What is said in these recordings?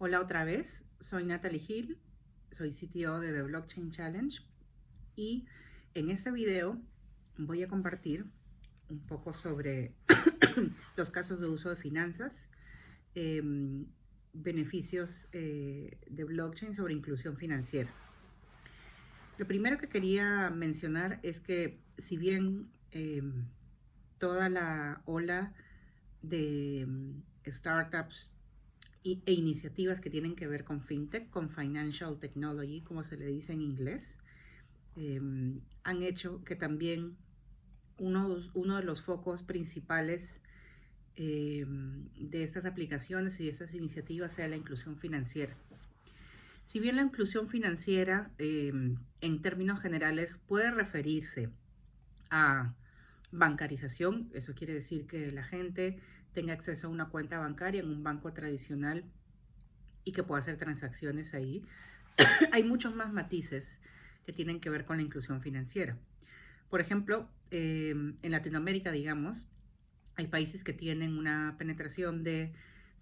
Hola otra vez, soy Natalie Hill, soy CTO de The Blockchain Challenge y en este video voy a compartir un poco sobre los casos de uso de finanzas, beneficios de blockchain sobre inclusión financiera. Lo primero que quería mencionar es que si bien toda la ola de startups e iniciativas que tienen que ver con fintech, con financial technology, como se le dice en inglés, han hecho que también uno de los focos principales de estas aplicaciones y de estas iniciativas sea la inclusión financiera. Si bien la inclusión financiera, en términos generales, puede referirse a bancarización, eso quiere decir que la gente tenga acceso a una cuenta bancaria en un banco tradicional y que pueda hacer transacciones ahí. Hay muchos más matices que tienen que ver con la inclusión financiera. Por ejemplo, en Latinoamérica, digamos, hay países que tienen una penetración de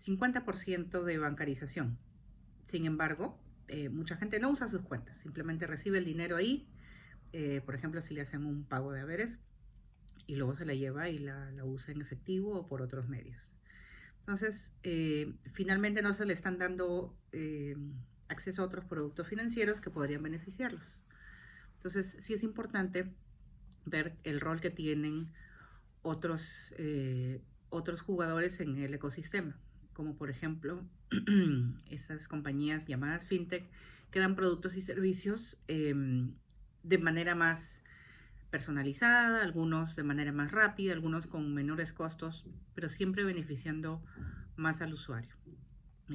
50% de bancarización. Sin embargo, mucha gente no usa sus cuentas, simplemente recibe el dinero ahí, por ejemplo, si le hacen un pago de haberes, y luego se la lleva y la usa en efectivo o por otros medios. Entonces, finalmente no se le están dando acceso a otros productos financieros que podrían beneficiarlos. Entonces, sí es importante ver el rol que tienen otros, otros jugadores en el ecosistema, como por ejemplo esas compañías llamadas fintech que dan productos y servicios de manera más personalizada, algunos de manera más rápida, algunos con menores costos, pero siempre beneficiando más al usuario.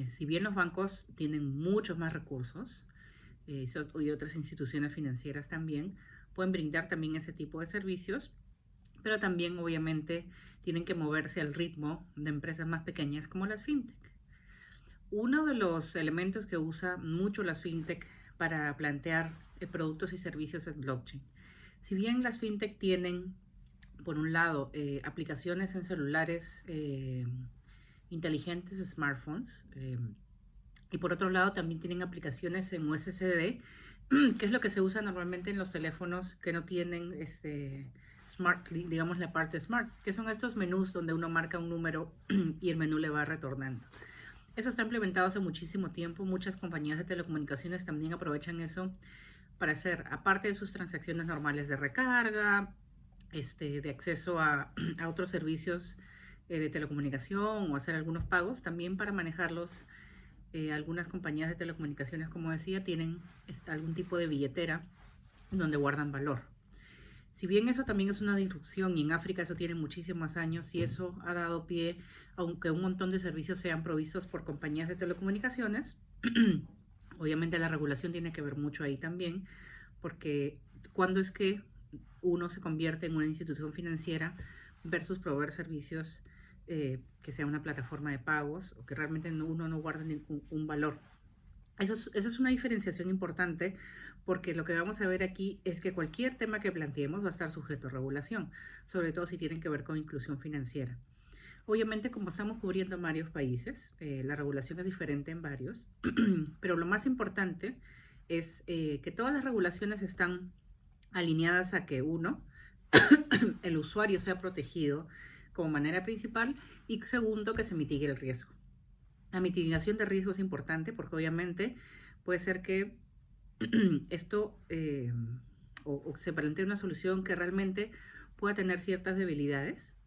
Si bien los bancos tienen muchos más recursos y otras instituciones financieras también, pueden brindar también ese tipo de servicios, pero también obviamente tienen que moverse al ritmo de empresas más pequeñas como las fintech. Uno de los elementos que usa mucho las fintech para plantear productos y servicios es blockchain. Si bien las fintech tienen, por un lado, aplicaciones en celulares inteligentes, smartphones, y por otro lado también tienen aplicaciones en USSD, que es lo que se usa normalmente en los teléfonos que no tienen smart, digamos la parte smart, que son estos menús donde uno marca un número y el menú le va retornando. Eso está implementado hace muchísimo tiempo. Muchas compañías de telecomunicaciones también aprovechan eso para hacer, aparte de sus transacciones normales de recarga, de acceso a otros servicios de telecomunicación o hacer algunos pagos, también para manejarlos. Algunas compañías de telecomunicaciones, como decía, tienen algún tipo de billetera donde guardan valor. Si bien eso también es una disrupción y en África eso tiene muchísimos años y eso ha dado pie a que un montón de servicios sean provistos por compañías de telecomunicaciones, obviamente la regulación tiene que ver mucho ahí también, porque cuando es que uno se convierte en una institución financiera versus proveer servicios que sea una plataforma de pagos o que realmente uno no guarde ningún valor. Eso es una diferenciación importante porque lo que vamos a ver aquí es que cualquier tema que planteemos va a estar sujeto a regulación, sobre todo si tienen que ver con inclusión financiera. Obviamente, como estamos cubriendo varios países, la regulación es diferente en varios, pero lo más importante es que todas las regulaciones están alineadas a que uno, el usuario sea protegido como manera principal y segundo, que se mitigue el riesgo. La mitigación de riesgo es importante porque obviamente puede ser que esto o se plantee una solución que realmente pueda tener ciertas debilidades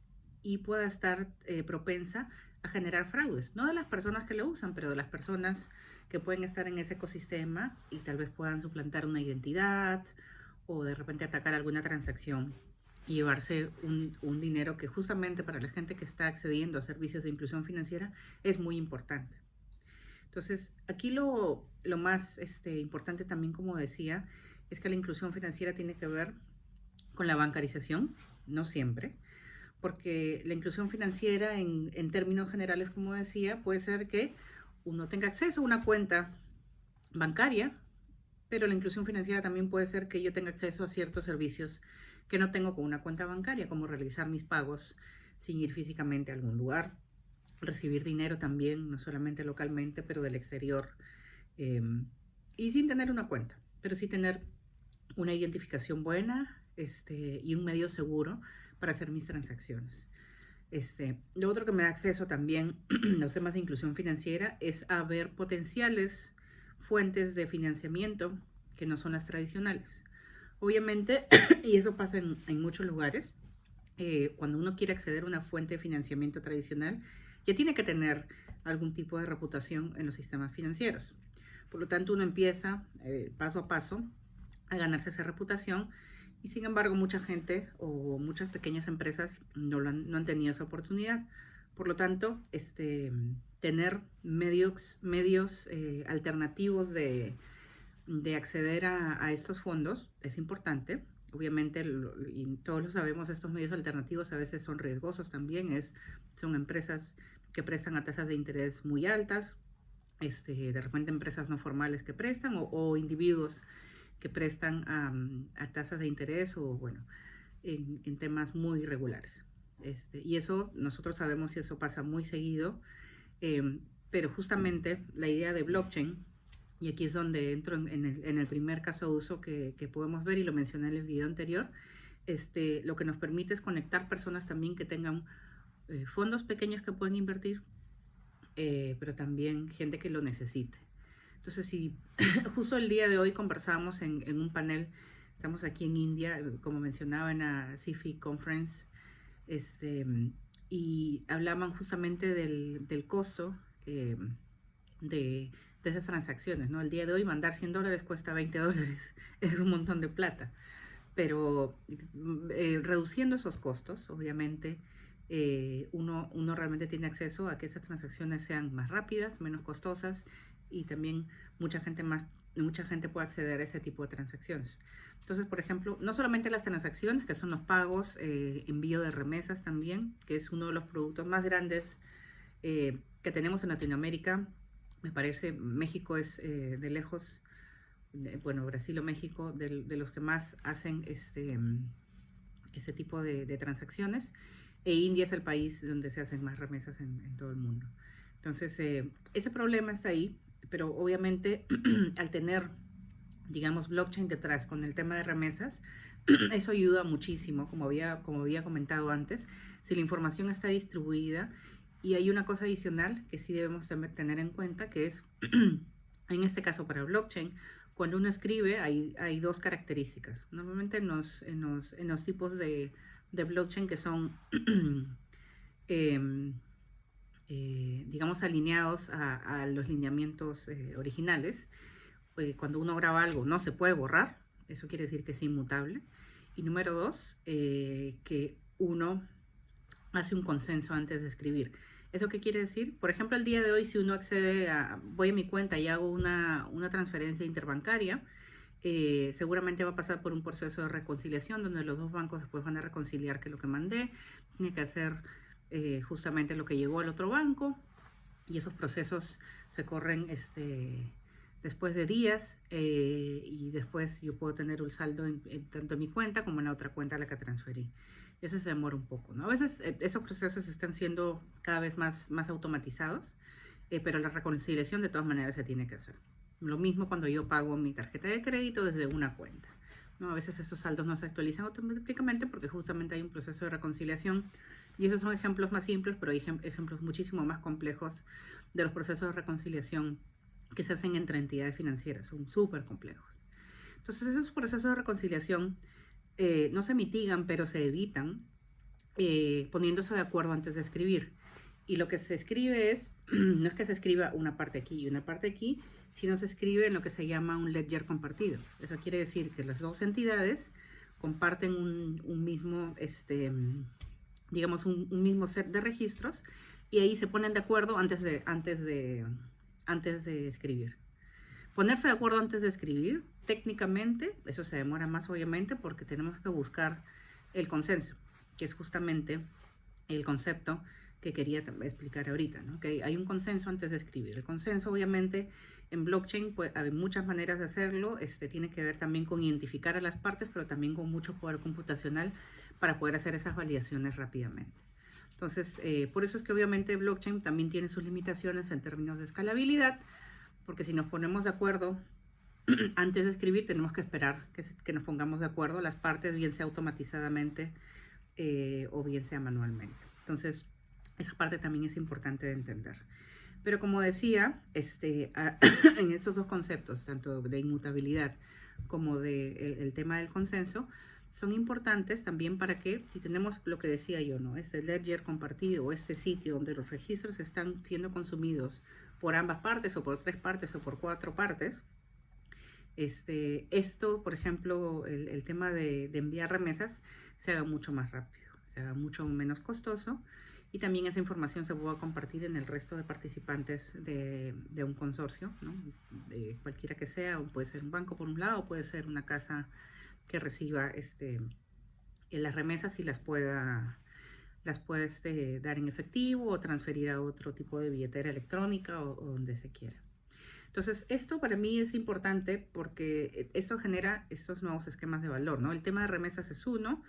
y pueda estar propensa a generar fraudes, no de las personas que lo usan, pero de las personas que pueden estar en ese ecosistema y tal vez puedan suplantar una identidad o de repente atacar alguna transacción y llevarse un dinero que justamente para la gente que está accediendo a servicios de inclusión financiera es muy importante. Entonces, aquí lo más importante también, como decía, es que la inclusión financiera tiene que ver con la bancarización, no siempre, porque la inclusión financiera en términos generales, como decía, puede ser que uno tenga acceso a una cuenta bancaria, pero la inclusión financiera también puede ser que yo tenga acceso a ciertos servicios que no tengo con una cuenta bancaria, como realizar mis pagos sin ir físicamente a algún lugar, recibir dinero también, no solamente localmente, pero del exterior, eh, y sin tener una cuenta, pero sí tener una identificación buena y un medio seguro para hacer mis transacciones. Lo otro que me da acceso también los temas de inclusión financiera es a ver potenciales fuentes de financiamiento que no son las tradicionales. Obviamente, y eso pasa en muchos lugares, cuando uno quiere acceder a una fuente de financiamiento tradicional, ya tiene que tener algún tipo de reputación en los sistemas financieros. Por lo tanto, uno empieza paso a paso a ganarse esa reputación y sin embargo mucha gente o muchas pequeñas empresas no han tenido esa oportunidad. Por lo tanto, tener medios alternativos de acceder a estos fondos es importante. Obviamente, y todos lo sabemos, estos medios alternativos a veces son riesgosos también. Son empresas que prestan a tasas de interés muy altas, de repente empresas no formales que prestan o individuos que prestan a tasas de interés o, bueno, en temas muy irregulares. Y eso nosotros sabemos y eso pasa muy seguido, pero justamente la idea de blockchain, y aquí es donde entro en el primer caso de uso que podemos ver y lo mencioné en el video anterior, lo que nos permite es conectar personas también que tengan fondos pequeños que pueden invertir, pero también gente que lo necesite. Entonces, si justo el día de hoy conversábamos en un panel, estamos aquí en India, como mencionaba en la CIFI Conference, y hablaban justamente del costo de esas transacciones, ¿no? El día de hoy mandar $100 cuesta $20, es un montón de plata, pero reduciendo esos costos, obviamente, uno realmente tiene acceso a que esas transacciones sean más rápidas, menos costosas y también mucha gente puede acceder a ese tipo de transacciones. Entonces, por ejemplo, no solamente las transacciones, que son los pagos, envío de remesas también, que es uno de los productos más grandes que tenemos en Latinoamérica. Me parece, México es de lejos, bueno, Brasil o México, de los que más hacen ese tipo de transacciones. E India es el país donde se hacen más remesas en todo el mundo. Entonces, ese problema está ahí, pero obviamente al tener, digamos, blockchain detrás con el tema de remesas, eso ayuda muchísimo, como había comentado antes, si la información está distribuida. Y hay una cosa adicional que sí debemos tener en cuenta, que es, en este caso para blockchain, cuando uno escribe hay dos características. Normalmente en los tipos de blockchain que son, digamos, alineados a los lineamientos originales, cuando uno graba algo no se puede borrar, eso quiere decir que es inmutable. Y número dos, que uno hace un consenso antes de escribir. ¿Eso qué quiere decir? Por ejemplo, el día de hoy, si uno voy a mi cuenta y hago una transferencia interbancaria, seguramente va a pasar por un proceso de reconciliación donde los dos bancos después van a reconciliar que lo que mandé tiene que hacer justamente lo que llegó al otro banco, y esos procesos se corren después de días, y después yo puedo tener un saldo tanto en mi cuenta como en la otra cuenta a la que transferí. Y eso se demora un poco, ¿no? A veces esos procesos están siendo cada vez más automatizados, pero la reconciliación de todas maneras se tiene que hacer. Lo mismo cuando yo pago mi tarjeta de crédito desde una cuenta, ¿no? A veces esos saldos no se actualizan automáticamente porque justamente hay un proceso de reconciliación, y esos son ejemplos más simples, pero hay ejemplos muchísimo más complejos de los procesos de reconciliación que se hacen entre entidades financieras, son súper complejos. Entonces esos procesos de reconciliación no se mitigan, pero se evitan poniéndose de acuerdo antes de escribir. Y lo que se escribe no es que se escriba una parte aquí y una parte aquí, sino se escribe en lo que se llama un ledger compartido. Eso quiere decir que las dos entidades comparten un mismo, digamos, un mismo set de registros, y ahí se ponen de acuerdo antes de escribir. Ponerse de acuerdo antes de escribir, técnicamente, eso se demora más obviamente porque tenemos que buscar el consenso, que es justamente el concepto que quería explicar ahorita, ¿no? Que hay un consenso antes de escribir. El consenso, obviamente, en blockchain pues, hay muchas maneras de hacerlo. Tiene que ver también con identificar a las partes, pero también con mucho poder computacional para poder hacer esas validaciones rápidamente. Entonces, por eso es que obviamente blockchain también tiene sus limitaciones en términos de escalabilidad, porque si nos ponemos de acuerdo antes de escribir, tenemos que esperar que nos pongamos de acuerdo las partes, bien sea automatizadamente o bien sea manualmente. Entonces, esa parte también es importante de entender. Pero como decía, en esos dos conceptos, tanto de inmutabilidad como el tema del consenso, son importantes también para que, si tenemos lo que decía yo, ¿no? Este ledger compartido o este sitio donde los registros están siendo consumidos por ambas partes o por 3 partes o por 4 partes, esto, por ejemplo, el tema de enviar remesas se haga mucho más rápido, se haga mucho menos costoso y también esa información se pueda compartir en el resto de participantes de un consorcio, ¿no? De cualquiera que sea, o puede ser un banco por un lado, puede ser una casa que reciba las remesas y las pueda dar en efectivo o transferir a otro tipo de billetera electrónica o donde se quiera. Entonces, esto para mí es importante porque esto genera estos nuevos esquemas de valor, ¿no? El tema de remesas es uno,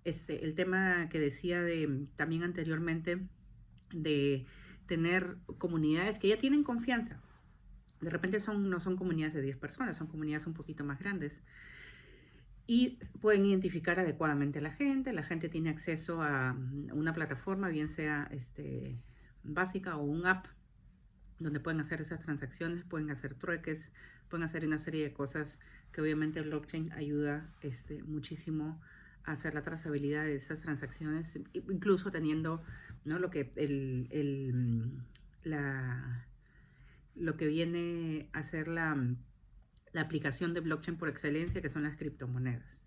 el tema que decía también anteriormente de tener comunidades que ya tienen confianza. De repente no son comunidades de 10 personas, son comunidades un poquito más grandes. Y pueden identificar adecuadamente a la gente tiene acceso a una plataforma, bien sea básica o un app, donde pueden hacer esas transacciones, pueden hacer trueques, pueden hacer una serie de cosas que obviamente el blockchain ayuda muchísimo a hacer la trazabilidad de esas transacciones, incluso teniendo, ¿no? lo que lo que viene a ser la aplicación de blockchain por excelencia, que son las criptomonedas.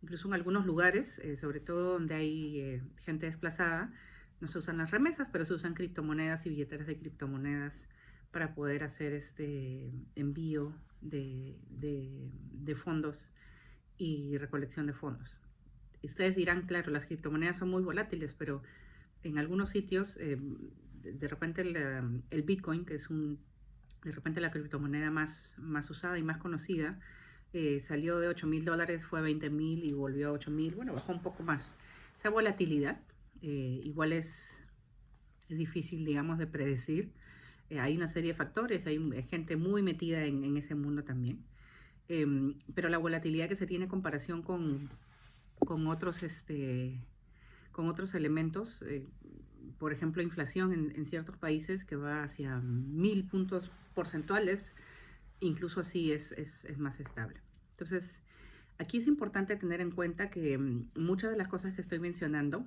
Incluso en algunos lugares, sobre todo donde hay gente desplazada, no se usan las remesas, pero se usan criptomonedas y billeteras de criptomonedas para poder hacer este envío de fondos y recolección de fondos. Y ustedes dirán, claro, las criptomonedas son muy volátiles, pero en algunos sitios, de repente el Bitcoin, que es de repente la criptomoneda más usada y más conocida, salió de $8,000, fue a 20,000 y volvió a 8,000, bueno, bajó un poco más. Esa volatilidad igual es difícil, digamos, de predecir. Hay una serie de factores, hay gente muy metida en ese mundo también. Pero la volatilidad que se tiene en comparación con otros elementos, por ejemplo, inflación en ciertos países que va hacia 1,000 puntos porcentuales, incluso así es más estable. Entonces, aquí es importante tener en cuenta que muchas de las cosas que estoy mencionando,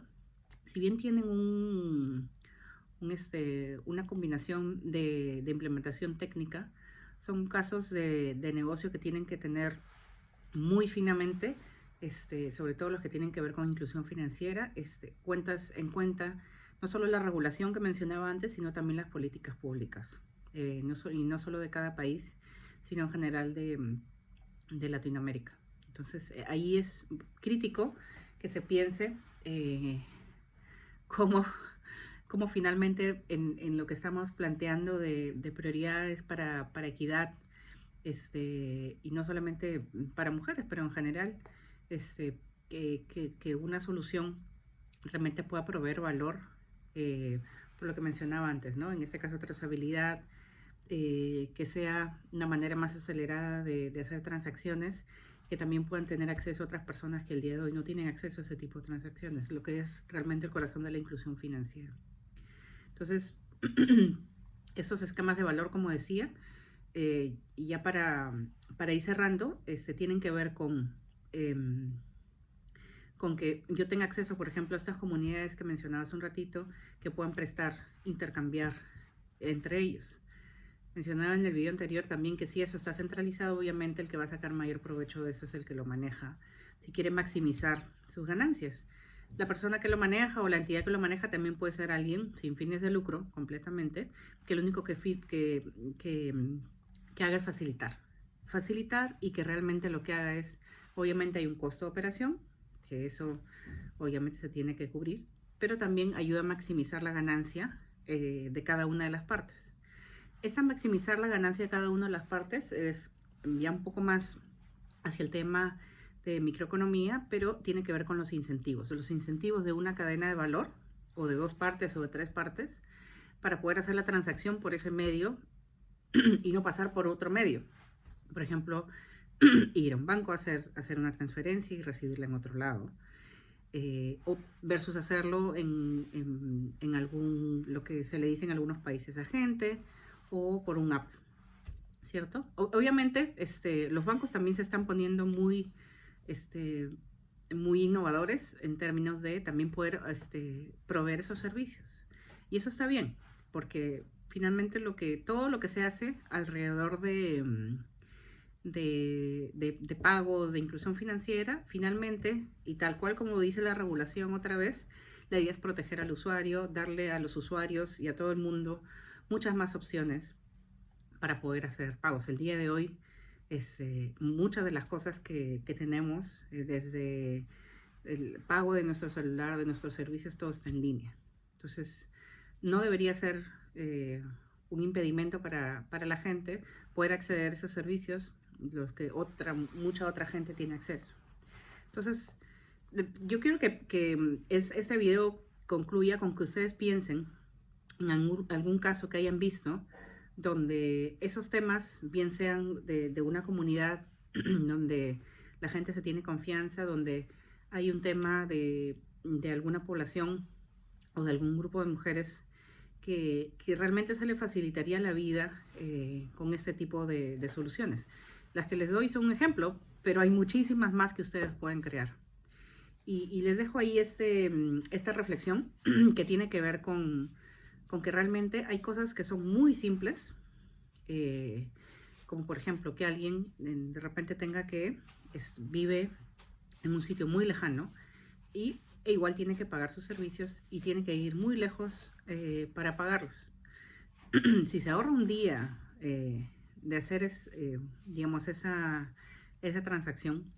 si bien tienen una combinación de implementación técnica, son casos de negocio que tienen que tener muy finamente, sobre todo los que tienen que ver con inclusión financiera, cuentas en cuenta no solo la regulación que mencionaba antes, sino también las políticas públicas, y no solo de cada país, sino en general de Latinoamérica. Entonces, ahí es crítico que se piense cómo finalmente en lo que estamos planteando de prioridades para equidad, y no solamente para mujeres, pero en general, que una solución realmente pueda proveer valor, por lo que mencionaba antes, ¿no? En este caso, trazabilidad, que sea una manera más acelerada de hacer transacciones, que también puedan tener acceso a otras personas que el día de hoy no tienen acceso a ese tipo de transacciones, lo que es realmente el corazón de la inclusión financiera. Entonces, esos esquemas de valor, como decía, y ya para ir cerrando, tienen que ver con que yo tenga acceso, por ejemplo, a estas comunidades que mencionaba hace un ratito, que puedan prestar, intercambiar entre ellos. Mencionaba en el video anterior también que si eso está centralizado, obviamente el que va a sacar mayor provecho de eso es el que lo maneja, si quiere maximizar sus ganancias. La persona que lo maneja o la entidad que lo maneja también puede ser alguien sin fines de lucro completamente, que lo único que haga es facilitar y que realmente lo que haga es, obviamente hay un costo de operación, que eso obviamente se tiene que cubrir, pero también ayuda a maximizar la ganancia de cada una de las partes. Esta maximizar la ganancia de cada una de las partes es ya un poco más hacia el tema de microeconomía, pero tiene que ver con los incentivos de una cadena de valor o de 2 partes o de 3 partes para poder hacer la transacción por ese medio y no pasar por otro medio. Por ejemplo, ir a un banco a hacer una transferencia y recibirla en otro lado. O versus hacerlo en algún, lo que se le dice en algunos países, agente, o por un app, ¿cierto? Obviamente, los bancos también se están poniendo muy innovadores en términos de también poder proveer esos servicios. Y eso está bien, porque finalmente todo lo que se hace alrededor de pago, de inclusión financiera, finalmente, y tal cual como dice la regulación otra vez, la idea es proteger al usuario, darle a los usuarios y a todo el mundo muchas más opciones para poder hacer pagos. El día de hoy, muchas de las cosas que tenemos, desde el pago de nuestro celular, de nuestros servicios, todo está en línea. Entonces, no debería ser un impedimento para la gente poder acceder a esos servicios, los que mucha otra gente tiene acceso. Entonces, yo quiero que este video concluya con que ustedes piensen en algún caso que hayan visto donde esos temas, bien sean de una comunidad donde la gente se tiene confianza, donde hay un tema de alguna población o de algún grupo de mujeres que realmente se le facilitaría la vida con este tipo de soluciones. Las que les doy son un ejemplo, pero hay muchísimas más que ustedes pueden crear. Y les dejo ahí esta reflexión que tiene que ver con que realmente hay cosas que son muy simples, como por ejemplo que alguien de repente tenga vive en un sitio muy lejano e igual tiene que pagar sus servicios y tiene que ir muy lejos para pagarlos. Si se ahorra un día de hacer digamos esa transacción,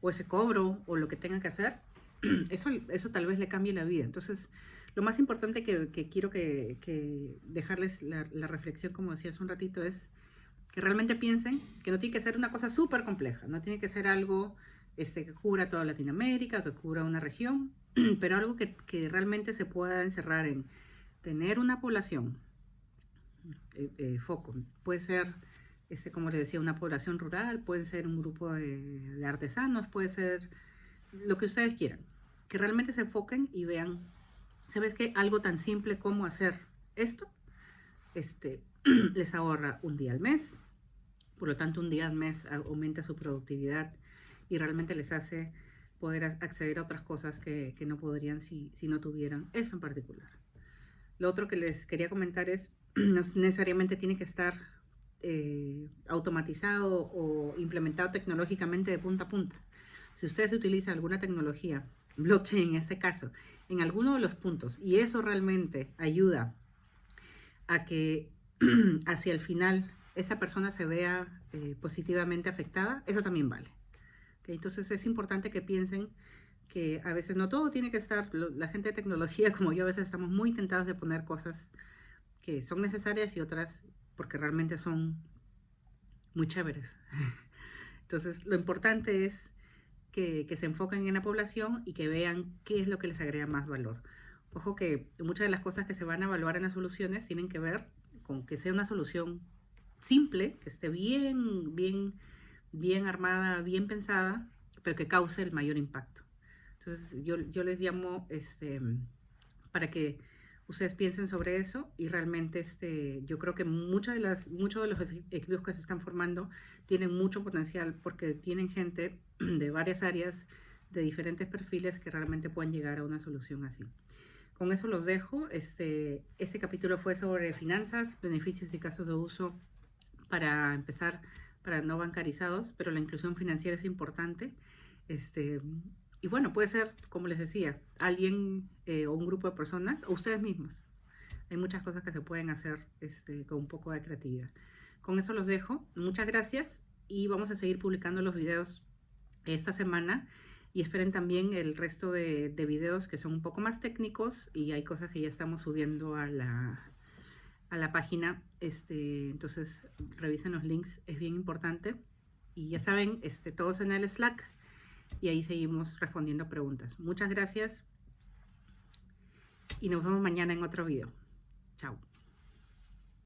o ese cobro o lo que tenga que hacer, eso tal vez le cambie la vida. Entonces, lo más importante que quiero que dejarles la reflexión, como decía hace un ratito, es que realmente piensen que no tiene que ser una cosa súper compleja, no tiene que ser algo que cubra toda Latinoamérica, que cubra una región, pero algo que realmente se pueda encerrar en tener una población, foco. Puede ser, como les decía, una población rural, puede ser un grupo de artesanos, puede ser lo que ustedes quieran. Que realmente se enfoquen y vean, ¿sabes qué? Algo tan simple como hacer esto, les ahorra un día al mes, por lo tanto un día al mes aumenta su productividad y realmente les hace poder acceder a otras cosas que no podrían si no tuvieran eso en particular. Lo otro que les quería comentar es, no necesariamente tiene que estar automatizado o implementado tecnológicamente de punta a punta. Si ustedes utilizan alguna tecnología, blockchain en este caso, en alguno de los puntos, y eso realmente ayuda a que hacia el final esa persona se vea positivamente afectada, eso también vale. ¿Okay? Entonces es importante que piensen que a veces no todo tiene que estar, la gente de tecnología como yo a veces estamos muy tentados de poner cosas que son necesarias y otras porque realmente son muy chéveres. Entonces lo importante es que se enfoquen en la población y que vean qué es lo que les agrega más valor. Ojo que muchas de las cosas que se van a evaluar en las soluciones tienen que ver con que sea una solución simple, que esté bien armada, bien pensada, pero que cause el mayor impacto. Entonces yo les llamo para que ustedes piensen sobre eso y realmente yo creo que muchos de los equipos que se están formando tienen mucho potencial porque tienen gente de varias áreas, de diferentes perfiles que realmente pueden llegar a una solución así. Con eso los dejo. Este capítulo fue sobre finanzas, beneficios y casos de uso para empezar para no bancarizados, pero la inclusión financiera es importante. Y bueno, puede ser, como les decía, alguien o un grupo de personas o ustedes mismos. Hay muchas cosas que se pueden hacer con un poco de creatividad. Con eso los dejo. Muchas gracias y vamos a seguir publicando los videos esta semana y esperen también el resto de videos que son un poco más técnicos y hay cosas que ya estamos subiendo a la página. Entonces revisen los links, es bien importante. Y ya saben, todos en el Slack y ahí seguimos respondiendo preguntas. Muchas gracias y nos vemos mañana en otro video. Chao.